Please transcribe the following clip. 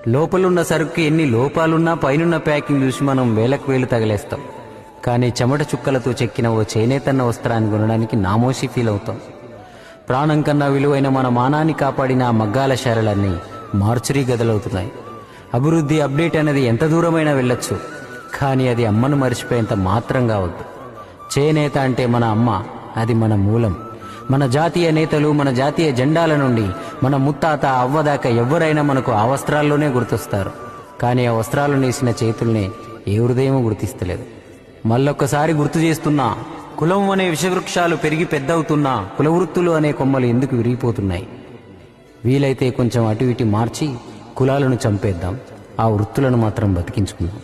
లోపలున్న సరుకు ఎన్ని లోపాలున్నా పైనున్న ప్యాకింగ్ చూసి మనం వేలకు వేలు తగిలేస్తాం. కానీ చెమట చుక్కలతో చెక్కిన ఓ చేనేతన్న వస్త్రాన్ని కొనడానికి నామోషి ఫీల్ అవుతాం. ప్రాణం కన్నా విలువైన మన మానాన్ని కాపాడిన ఆ మగ్గాల శారలన్నీ మార్చురీ గదలవుతున్నాయి. అభివృద్ధి, అప్డేట్ అనేది ఎంత దూరమైనా వెళ్ళొచ్చు, కానీ అది అమ్మను మరిచిపోయేంత మాత్రం కావద్దు. చేనేత అంటే మన అమ్మ, అది మన మూలం. మన జాతీయ నేతలు, మన జాతీయ జెండాల నుండి మన ముత్తాత అవ్వదాకా ఎవరైనా మనకు ఆ వస్త్రాల్లోనే గుర్తొస్తారు. కానీ ఆ వస్త్రాలు నేసిన చేతుల్నే ఏ హృదయమూ గుర్తిస్తలేదు. మళ్ళొక్కసారి గుర్తు చేస్తున్నా, కులం అనే విషవృక్షాలు పెరిగి పెద్దవుతున్నా కులవృత్తులు అనే కొమ్మలు ఎందుకు విరిగిపోతున్నాయి? వీలైతే కొంచెం అటు ఇటు మార్చి కులాలను చంపేద్దాం, ఆ వృత్తులను మాత్రం బతికించుకుందాం.